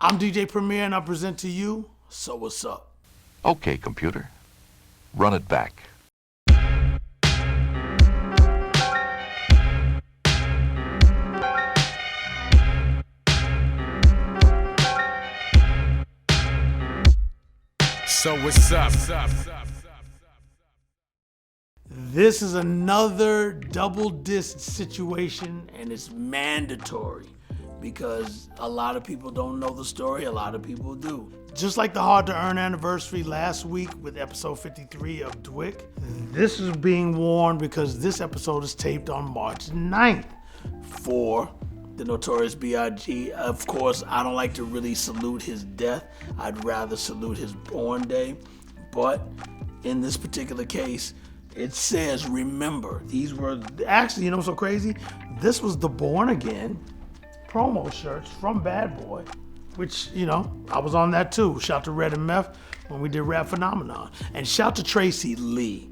I'm DJ Premier and I present to you So What's Up. Okay, computer. Run it back. So what's up? This is another double disc situation, and it's mandatory because a lot of people don't know the story, a lot of people do. Just like the Hard to Earn anniversary last week with episode 53 of Dwick, this is being warned because this episode is taped on March 9th for the Notorious B.I.G. Of course, I don't like to really salute his death. I'd rather salute his born day. But in this particular case, it says, remember, these were, actually, you know what's so crazy? This was the Born Again promo shirts from Bad Boy, which, you know, I was on that too. Shout to Red and Meth when we did Rap Phenomenon. And shout to Tracy Lee,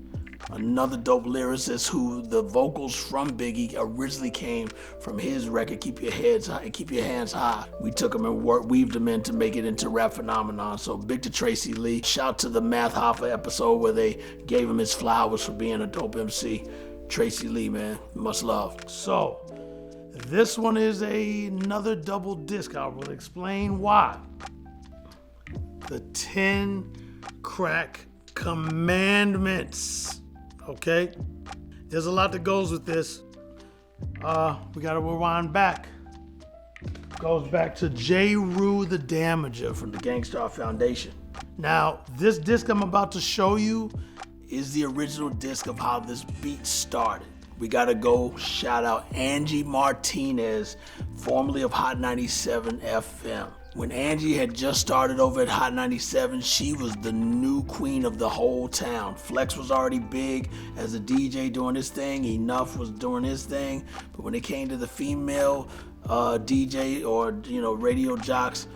another dope lyricist who the vocals from Biggie originally came from his record, Keep Your Heads High, Keep Your Hands High. We took them and weaved them in to make it into Rap Phenomenon. So big to Tracy Lee. Shout to the Math Hoffa episode where they gave him his flowers for being a dope MC. Tracy Lee, man, much love. So this one is another double disc. I will explain why. The 10 Crack Commandments. Okay, there's a lot that goes with this. We gotta rewind back. Goes back to J. Rue the Damager from the Gangstar Foundation. Now, this disc I'm about to show you is the original disc of how this beat started. We gotta go shout out Angie Martinez, formerly of Hot 97 FM. When Angie had just started over at Hot 97, she was the new queen of the whole town. Flex was already big as a DJ doing his thing. Enough was doing his thing. But when it came to the female DJ or, you know, radio jocks,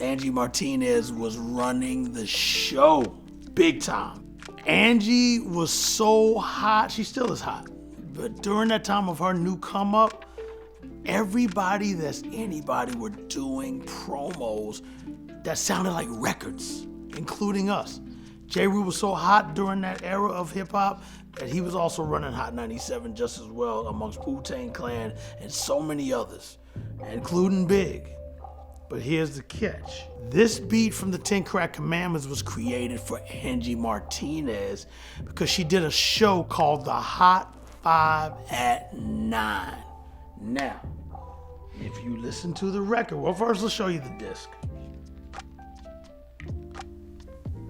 Angie Martinez was running the show big time. Angie was so hot. She still is hot. But during that time of her new come up, everybody that's anybody were doing promos that sounded like records, including us. J. Rue was so hot during that era of hip hop that he was also running Hot 97 just as well amongst Wu-Tang Clan and so many others, including Big. But here's the catch. This beat from the 10 Crack Commandments was created for Angie Martinez because she did a show called The Hot 5 at 9. Now, if you listen to the record, well, first let's show you the disc.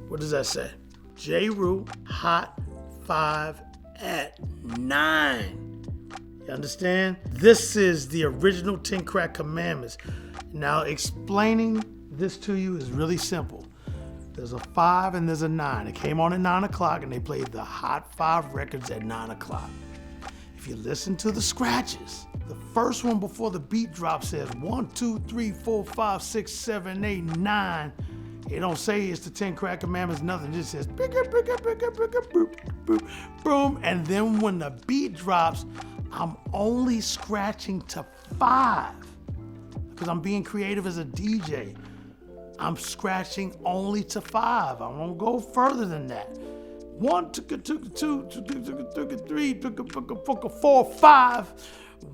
What does that say? J. Rue, Hot 5 at 9. You understand? This is the original 10 Crack Commandments. Now, explaining this to you is really simple. There's a 5 and there's a 9. It came on at 9 o'clock and they played the Hot 5 records at 9 o'clock. If you listen to the scratches, the first one before the beat drop says 1, 2, 3, 4, 5, 6, 7, 8, 9. It don't say it's the 10 Crack Commandments, nothing. It just says boop, boop, boom. And then when the beat drops, I'm only scratching to 5 because I'm being creative as a DJ. I'm scratching only to 5. I won't go further than that. 1, 2, 3, 4, 5.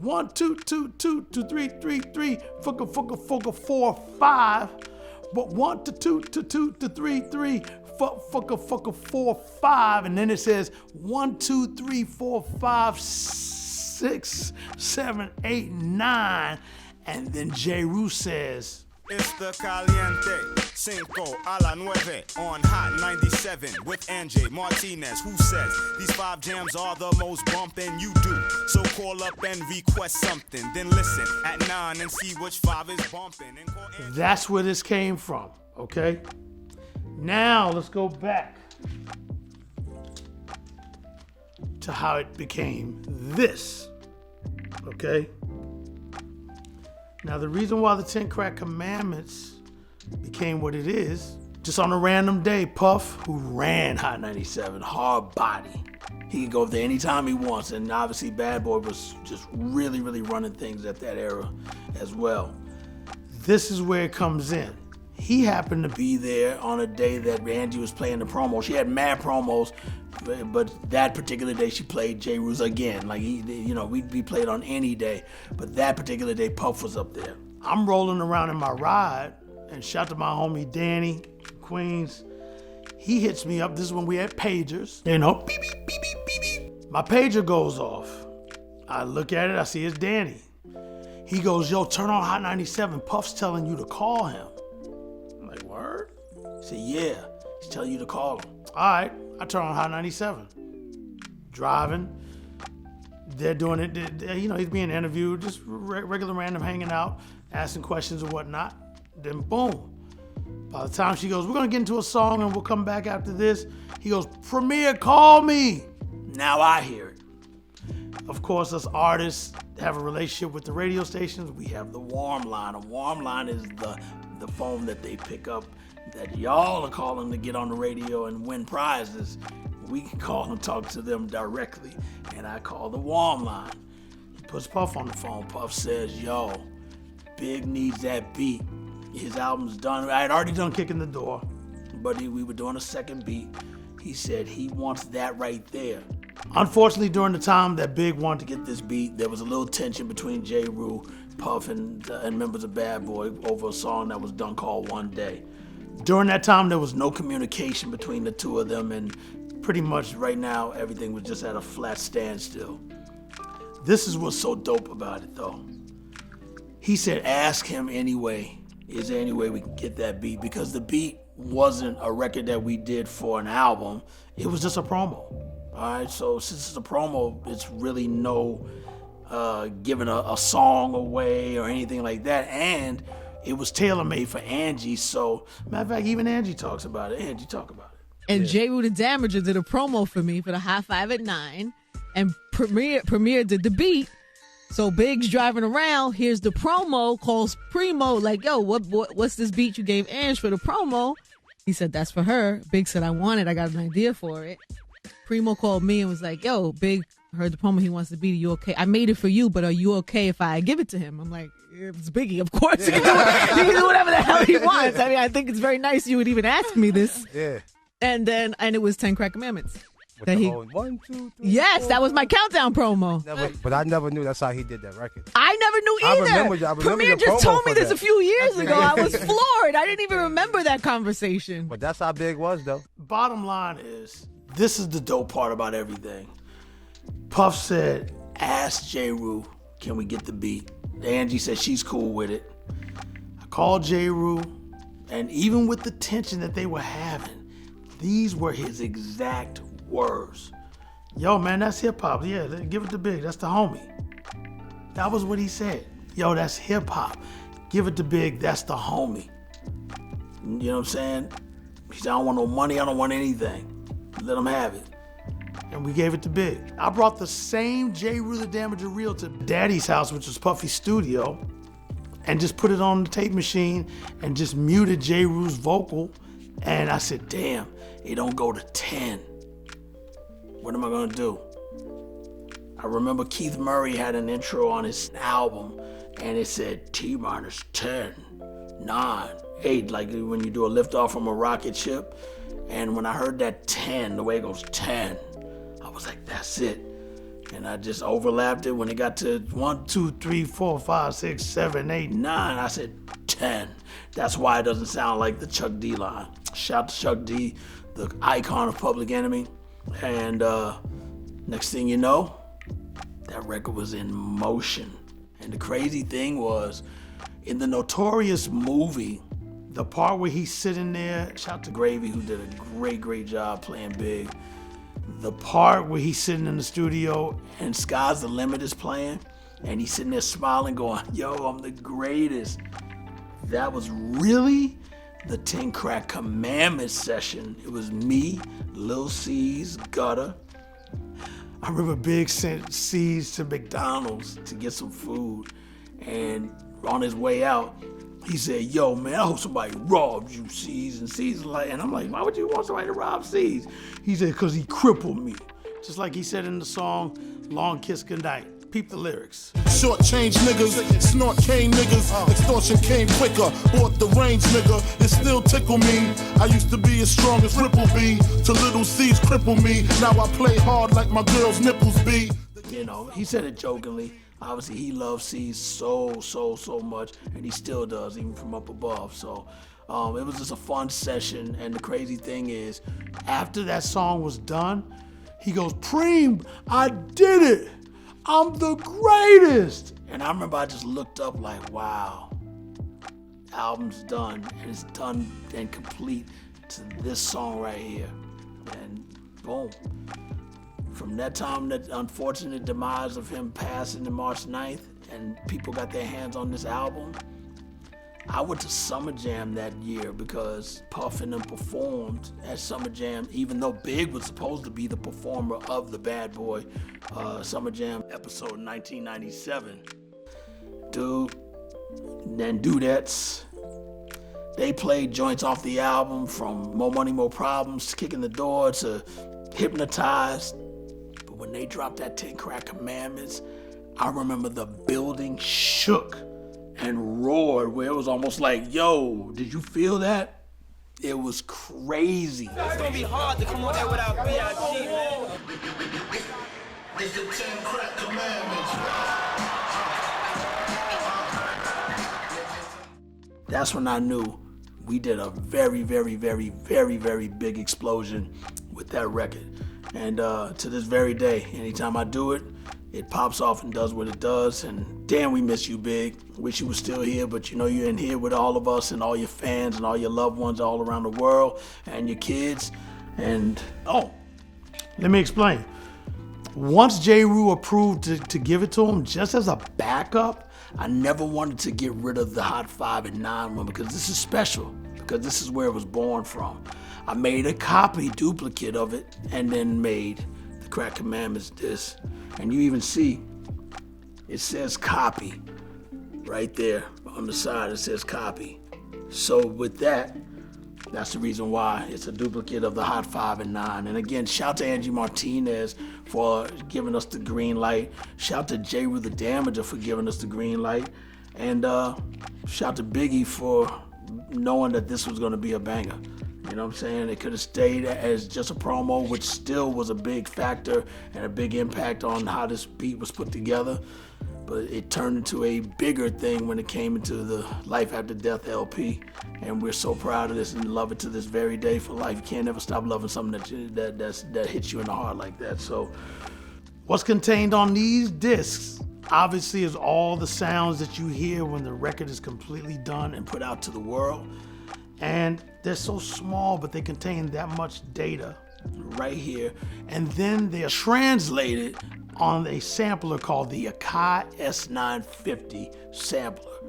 1, 2, 3, 3, 4, 5. But 1 to 2 to 3, 4, 5. And then it says 1, 2, 3, 4, 5, 6, 7, 8, 9. And then J. Rue says, It's the Caliente, Cinco a la Nueve on Hot 97 with Angie Martinez, who says these 5 jams are the most bumpin' you do. So call up and request something, then listen at 9 and see which 5 is bumpin'. That's where this came from, okay? Now let's go back to how it became this, okay? Now, the reason why the 10 Crack Commandments became what it is, just on a random day, Puff, who ran Hot 97, hard body. He could go up there anytime he wants, and obviously Bad Boy was just really, really running things at that era as well. This is where it comes in. He happened to be there on a day that Angie was playing the promo. She had mad promos, but that particular day she played J. Rule's again. Like, we'd be played on any day, but that particular day Puff was up there. I'm rolling around in my ride, and shout to my homie Danny, Queens. He hits me up. This is when we had pagers. Beep, beep, beep, beep, beep, beep. My pager goes off. I look at it, I see it's Danny. He goes, yo, turn on Hot 97. Puff's telling you to call him. I'm like, word? He said, yeah, he's telling you to call him. All right, I turn on Hot 97. Driving. They're doing it. He's being interviewed, just regular random hanging out, asking questions and whatnot. Then boom. By the time she goes, we're going to get into a song and we'll come back after this. He goes, Premier, call me. Now I hear it. Of course, us artists have a relationship with the radio stations. We have the warm line. A warm line is the phone that they pick up that y'all are calling to get on the radio and win prizes. We can call and talk to them directly. And I call the warm line. He puts Puff on the phone. Puff says, yo, Big needs that beat. His album's done. I had already done Kicking the Door, but we were doing a second beat. He said he wants that right there. Unfortunately, during the time that Big wanted to get this beat, there was a little tension between J. Rule, Puff, and members of Bad Boy over a song that was done called One Day. During that time, there was no communication between the two of them, and pretty much right now, everything was just at a flat standstill. This is what's so dope about it, though. He said, ask him anyway. Is there any way we can get that beat? Because the beat wasn't a record that we did for an album. It was just a promo. All right, so since it's a promo, it's really no giving a song away or anything like that. And it was tailor-made for Angie. So, matter of fact, even Angie talks about it. Angie, talk about it. And J. Rule the Damager did a promo for me for the High Five at 9. And Premier did the beat. So Big's driving around, here's the promo, calls Preemo, like, yo, what's this beat you gave Ange for the promo? He said, that's for her. Big said, I want it. I got an idea for it. Preemo called me and was like, yo, Big heard the promo. He wants the beat. Are you okay? I made it for you, but are you okay if I give it to him? I'm like, it's Biggie, of course. He can do whatever the hell he wants. I mean, I think it's very nice you would even ask me this. Yeah. And it was 10 Crack Commandments. With the whole 1, 2, 3, yes, 4, that was my countdown promo. But I never knew that's how he did that record. I never knew either. I remember Premier just told me this a few years ago. I was floored. I didn't even remember that conversation. But that's how Big was, though. Bottom line is, this is the dope part about everything. Puff said, ask J. Rule, can we get the beat? Angie said she's cool with it. I called J. Rule, and even with the tension that they were having, these were his exact words. Yo, man, that's hip hop. Yeah, give it to Big. That's the homie. That was what he said. Yo, that's hip hop. Give it to Big. That's the homie. You know what I'm saying? He said, I don't want no money. I don't want anything. Let him have it. And we gave it to Big. I brought the same J. Rule the Damager reel to Daddy's house, which was Puffy's studio, and just put it on the tape machine and just muted J. Rule's vocal. And I said, damn, it don't go to 10. What am I gonna do? I remember Keith Murray had an intro on his album and it said T-minus 10, 9, 8, like when you do a liftoff from a rocket ship. And when I heard that 10, the way it goes 10, I was like, that's it. And I just overlapped it. When it got to 1, 2, 3, 4, 5, 6, 7, 8, 9, I said 10. That's why it doesn't sound like the Chuck D line. Shout to Chuck D, the icon of Public Enemy. And next thing you know, that record was in motion. And the crazy thing was, in the Notorious movie, the part where he's sitting there, shout to Gravy, who did a great job playing Big. The part where he's sitting in the studio and Sky's the Limit is playing, and he's sitting there smiling, going, yo, I'm the greatest. That was really the 10 Crack Commandments session. It was me, Lil C's, Gutter. I remember Big sent C's to McDonald's to get some food, and on his way out, he said, yo, man, I hope somebody robs you, C's. And C's like, and I'm like, why would you want somebody to rob C's? He said, because he crippled me. Just like he said in the song, Long Kiss Goodnight. Peep the lyrics. Short change niggas, snort cane niggas, extortion came quicker, bought the range nigga, it still tickle me. I used to be as strong as Ripple B, to little C's cripple me, now I play hard like my girl's nipples be. You know, he said it jokingly. Obviously, he loves C's so much, and he still does, even from up above. So, it was just a fun session, and the crazy thing is, after that song was done, he goes, Preem, I did it! I'm the greatest! And I remember I just looked up like, wow, album's done, and it's done and complete to this song right here. And boom. From that time, that unfortunate demise of him passing on March 9th, and people got their hands on this album, I went to Summer Jam that year because Puff and them performed at Summer Jam, even though Big was supposed to be the performer of the Bad Boy Summer Jam episode 1997. Dude, and Dudettes, they played joints off the album from More Money, More Problems, to Kicking the Door, to Hypnotized. But when they dropped that 10 Crack Commandments, I remember the building shook and roared, where it was almost like, yo, did you feel that? It was crazy. It's gonna be hard to come on there without B.I.G, man. It's the 10 Crack Commandments. That's when I knew we did a very big explosion with that record. And to this very day, anytime I do it, it pops off and does what it does. And damn, we miss you, Big. Wish you were still here, but you know you're in here with all of us and all your fans and all your loved ones all around the world and your kids. And, oh, let me explain. Once J. Rue approved to give it to him, just as a backup, I never wanted to get rid of the Hot 5 and 9 one because this is special, because this is where it was born from. I made a copy, duplicate of it, and then made the Crack Commandments disc. And you even see, it says copy right there on the side. It says copy. So with that, that's the reason why it's a duplicate of the Hot 5 and 9. And again, shout to Angie Martinez for giving us the green light. Shout to J. Rue the Damager for giving us the green light. And shout to Biggie for knowing that this was going to be a banger. You know what I'm saying? It could have stayed as just a promo, which still was a big factor and a big impact on how this beat was put together. But it turned into a bigger thing when it came into the Life After Death LP. And we're so proud of this and love it to this very day for life. You can't ever stop loving something that hits you in the heart like that. So what's contained on these discs obviously is all the sounds that you hear when the record is completely done and put out to the world. And they're so small, but they contain that much data right here. And then they are translated on a sampler called the Akai S950 sampler.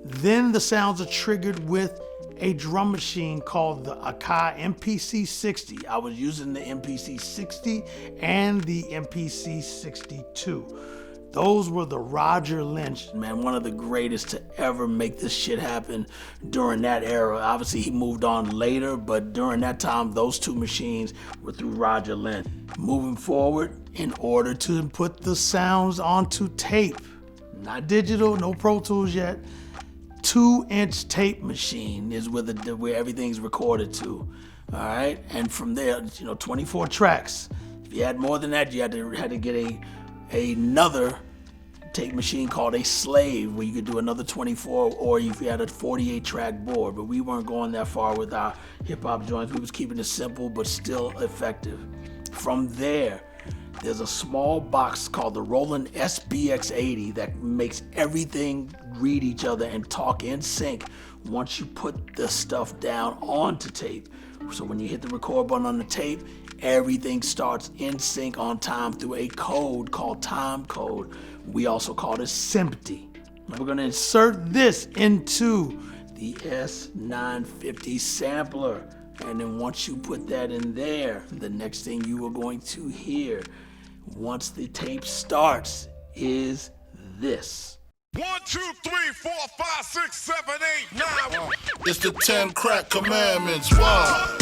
Then the sounds are triggered with a drum machine called the Akai MPC-60. I was using the MPC-60 and the MPC-62. Those were the Roger Lynch, man, one of the greatest to ever make this shit happen during that era. Obviously, he moved on later, but during that time, those two machines were through Roger Lynch. Moving forward, in order to put the sounds onto tape, not digital, no Pro Tools yet, 2-inch tape machine is where everything's recorded to, all right? And from there, 24 tracks. If you had more than that, you had to get another tape machine called a slave where you could do another 24, or if you had a 48 track board. But we weren't going that far with our hip hop joints. We was keeping it simple but still effective. From there, there's a small box called the Roland SBX80 that makes everything read each other and talk in sync once you put the stuff down onto tape. So when you hit the record button on the tape, everything starts in sync on time through a code called time code. We also call this SMPTE. Now we're going to insert this into the S950 sampler. And then once you put that in there, the next thing you are going to hear once the tape starts is this. 1, 2, 3, 4, 5, 6, 7, 8, 9. It's the 10 Crack Commandments. Wow.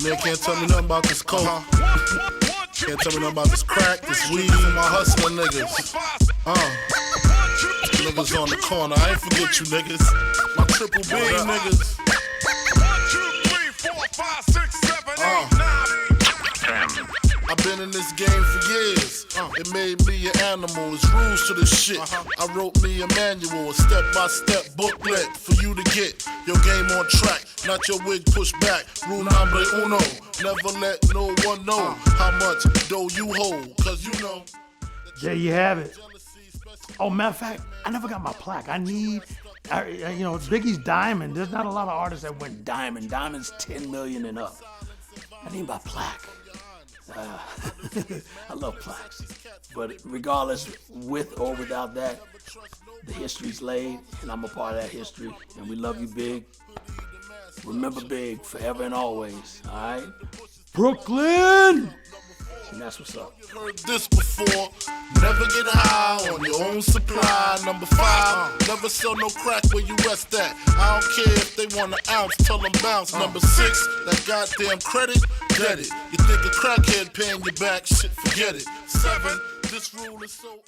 Man can't tell me nothing about this code. Can't tell me nothing about this crack, this weed, and my hustler niggas. Niggas on the corner, I ain't forget you niggas. My triple B niggas. 1, 2, 3, 4, 5, 6, 7, 8, 9. I've been in this game for years. It made me an animal. There's rules to this shit. I wrote me a manual, a step-by-step booklet for you to get your game on track. Not your wig pushed back. Rule number uno. Never let no one know how much dough you hold. Cause you know. There you have it. Oh, matter of fact, I never got my plaque. Biggie's Diamond. There's not a lot of artists that went Diamond. Diamond's 10 million and up. I need my plaque. I love plaques. But regardless, with or without that, the history's laid, and I'm a part of that history. And we love you, Big. Remember Big forever and always. All right? Brooklyn! And that's what's up. Heard this before. Never get high on your own supply. Number 5, never sell no crack where you rest at. I don't care if they want an ounce, tell them bounce. Number 6, that goddamn credit, get it. You think a crackhead paying you back? Shit, forget it. 7, this rule is so